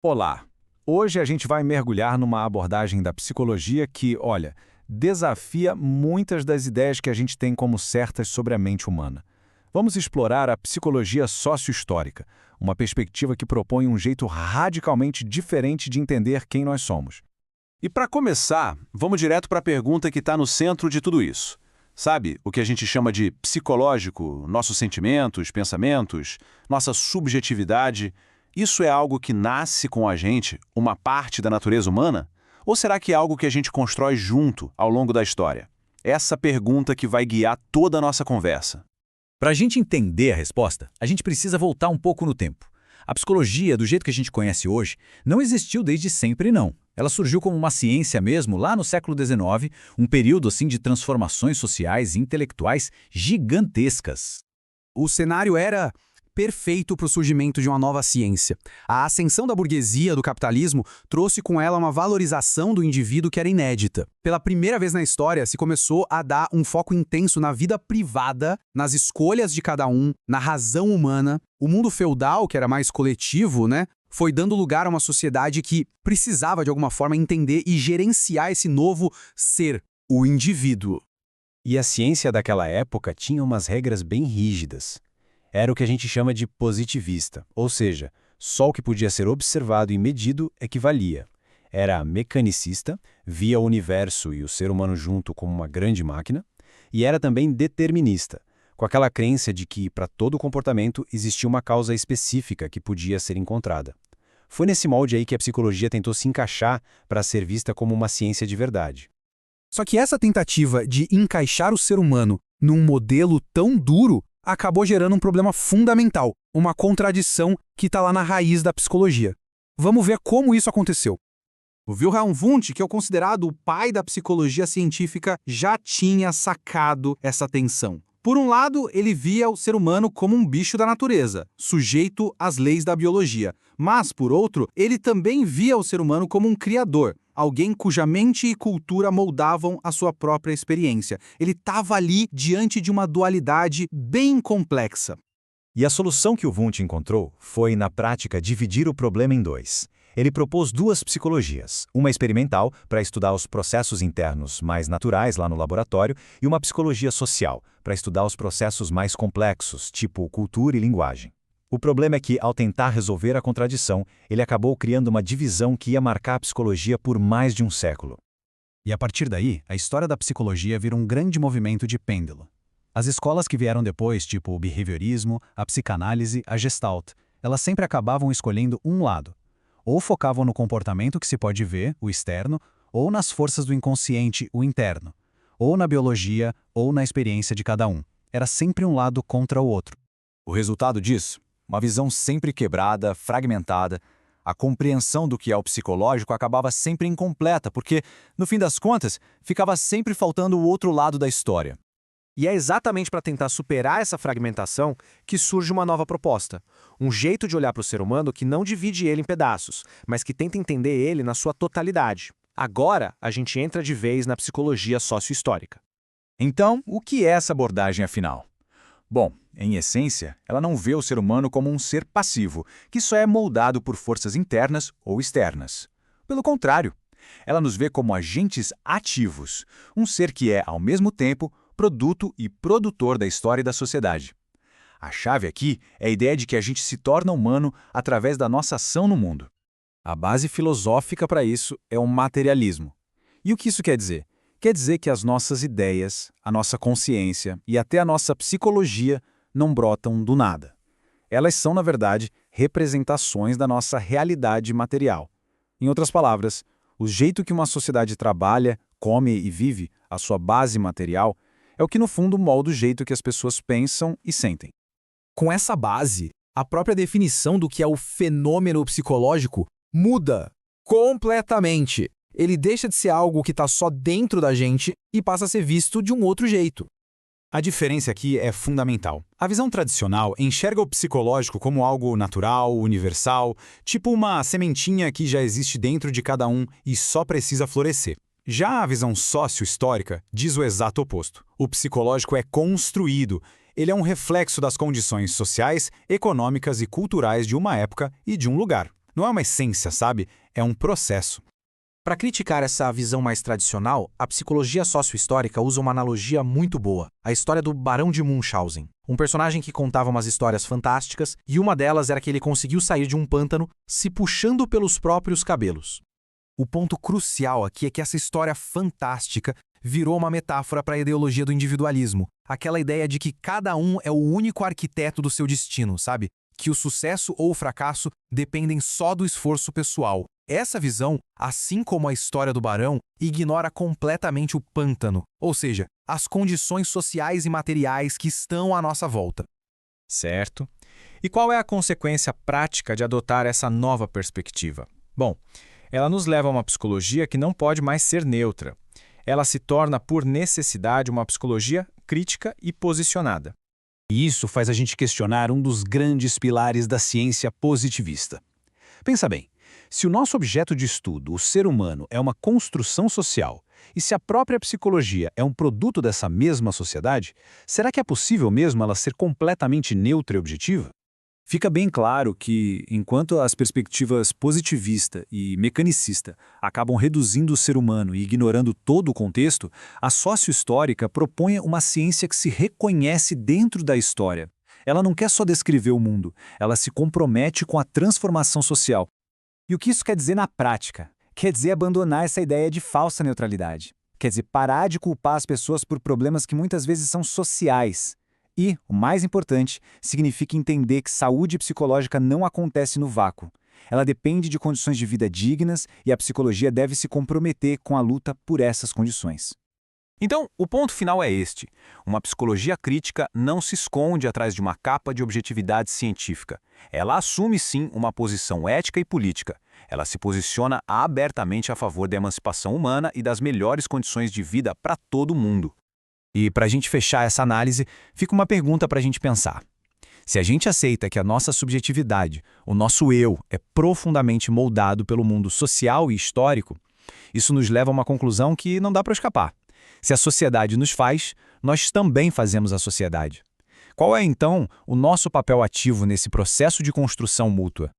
Olá! Hoje a gente vai mergulhar numa abordagem da psicologia que, olha, desafia muitas das ideias que a gente tem como certas sobre a mente humana. Vamos explorar a psicologia sócio-histórica, uma perspectiva que propõe um jeito radicalmente diferente de entender quem nós somos. E para começar, vamos direto para a pergunta que está no centro de tudo isso. Sabe, o que a gente chama de psicológico, nossos sentimentos, pensamentos, nossa subjetividade, isso é algo que nasce com a gente, uma parte da natureza humana? Ou será que é algo que a gente constrói junto, ao longo da história? Essa pergunta que vai guiar toda a nossa conversa. Para a gente entender a resposta, a gente precisa voltar um pouco no tempo. A psicologia, do jeito que a gente conhece hoje, não existiu desde sempre, não. Ela surgiu como uma ciência mesmo lá no século XIX, um período assim de transformações sociais e intelectuais gigantescas. O cenário era perfeito para o surgimento de uma nova ciência. A ascensão da burguesia, do capitalismo, trouxe com ela uma valorização do indivíduo que era inédita. Pela primeira vez na história, se começou a dar um foco intenso na vida privada, nas escolhas de cada um, na razão humana. O mundo feudal, que era mais coletivo, foi dando lugar a uma sociedade que precisava, de alguma forma, entender e gerenciar esse novo ser, o indivíduo. E a ciência daquela época tinha umas regras bem rígidas. Era o que a gente chama de positivista, ou seja, só o que podia ser observado e medido é que valia. Era mecanicista, via o universo e o ser humano junto como uma grande máquina, e era também determinista, com aquela crença de que, para todo comportamento, existia uma causa específica que podia ser encontrada. Foi nesse molde aí que a psicologia tentou se encaixar para ser vista como uma ciência de verdade. Só que essa tentativa de encaixar o ser humano num modelo tão duro acabou gerando um problema fundamental, uma contradição que está lá na raiz da psicologia. Vamos ver como isso aconteceu. O Wilhelm Wundt, que é considerado o pai da psicologia científica, já tinha sacado essa tensão. Por um lado, ele via o ser humano como um bicho da natureza, sujeito às leis da biologia. Mas, por outro, ele também via o ser humano como um criador, alguém cuja mente e cultura moldavam a sua própria experiência. Ele estava ali diante de uma dualidade bem complexa. E a solução que o Wundt encontrou foi, na prática, dividir o problema em dois. Ele propôs duas psicologias, uma experimental, para estudar os processos internos mais naturais lá no laboratório, e uma psicologia social, para estudar os processos mais complexos, tipo cultura e linguagem. O problema é que, ao tentar resolver a contradição, ele acabou criando uma divisão que ia marcar a psicologia por mais de um século. E a partir daí, a história da psicologia vira um grande movimento de pêndulo. As escolas que vieram depois, tipo o behaviorismo, a psicanálise, a gestalt, elas sempre acabavam escolhendo um lado. Ou focavam no comportamento que se pode ver, o externo, ou nas forças do inconsciente, o interno. Ou na biologia, ou na experiência de cada um. Era sempre um lado contra o outro. O resultado disso? Uma visão sempre quebrada, fragmentada. A compreensão do que é o psicológico acabava sempre incompleta, porque, no fim das contas, ficava sempre faltando o outro lado da história. E é exatamente para tentar superar essa fragmentação que surge uma nova proposta. Um jeito de olhar para o ser humano que não divide ele em pedaços, mas que tenta entender ele na sua totalidade. Agora, a gente entra de vez na psicologia sócio-histórica. Então, o que é essa abordagem afinal? Bom, em essência, ela não vê o ser humano como um ser passivo, que só é moldado por forças internas ou externas. Pelo contrário, ela nos vê como agentes ativos, um ser que é, ao mesmo tempo, produto e produtor da história e da sociedade. A chave aqui é a ideia de que a gente se torna humano através da nossa ação no mundo. A base filosófica para isso é o materialismo. E o que isso quer dizer? Quer dizer que as nossas ideias, a nossa consciência e até a nossa psicologia não brotam do nada. Elas são, na verdade, representações da nossa realidade material. Em outras palavras, o jeito que uma sociedade trabalha, come e vive, a sua base material, é o que no fundo molda o jeito que as pessoas pensam e sentem. Com essa base, a própria definição do que é o fenômeno psicológico muda completamente. Ele deixa de ser algo que está só dentro da gente e passa a ser visto de um outro jeito. A diferença aqui é fundamental. A visão tradicional enxerga o psicológico como algo natural, universal, tipo uma sementinha que já existe dentro de cada um e só precisa florescer. Já a visão sócio-histórica diz o exato oposto. O psicológico é construído. Ele é um reflexo das condições sociais, econômicas e culturais de uma época e de um lugar. Não é uma essência, sabe? É um processo. Para criticar essa visão mais tradicional, a psicologia sociohistórica usa uma analogia muito boa, a história do Barão de Munchausen, um personagem que contava umas histórias fantásticas, e uma delas era que ele conseguiu sair de um pântano se puxando pelos próprios cabelos. O ponto crucial aqui é que essa história fantástica virou uma metáfora para a ideologia do individualismo, aquela ideia de que cada um é o único arquiteto do seu destino, sabe? Que o sucesso ou o fracasso dependem só do esforço pessoal. Essa visão, assim como a história do barão, ignora completamente o pântano, ou seja, as condições sociais e materiais que estão à nossa volta. Certo. E qual é a consequência prática de adotar essa nova perspectiva? Bom, ela nos leva a uma psicologia que não pode mais ser neutra. Ela se torna, por necessidade, uma psicologia crítica e posicionada. E isso faz a gente questionar um dos grandes pilares da ciência positivista. Pensa bem, se o nosso objeto de estudo, o ser humano, é uma construção social, e se a própria psicologia é um produto dessa mesma sociedade, será que é possível mesmo ela ser completamente neutra e objetiva? Fica bem claro que, enquanto as perspectivas positivista e mecanicista acabam reduzindo o ser humano e ignorando todo o contexto, a sociohistórica propõe uma ciência que se reconhece dentro da história. Ela não quer só descrever o mundo, ela se compromete com a transformação social. E o que isso quer dizer na prática? Quer dizer abandonar essa ideia de falsa neutralidade. Quer dizer parar de culpar as pessoas por problemas que muitas vezes são sociais. E, o mais importante, significa entender que saúde psicológica não acontece no vácuo. Ela depende de condições de vida dignas e a psicologia deve se comprometer com a luta por essas condições. Então, o ponto final é este. Uma psicologia crítica não se esconde atrás de uma capa de objetividade científica. Ela assume, sim, uma posição ética e política. Ela se posiciona abertamente a favor da emancipação humana e das melhores condições de vida para todo mundo. E para a gente fechar essa análise, fica uma pergunta para a gente pensar. Se a gente aceita que a nossa subjetividade, o nosso eu, é profundamente moldado pelo mundo social e histórico, isso nos leva a uma conclusão que não dá para escapar. Se a sociedade nos faz, nós também fazemos a sociedade. Qual é, então, o nosso papel ativo nesse processo de construção mútua?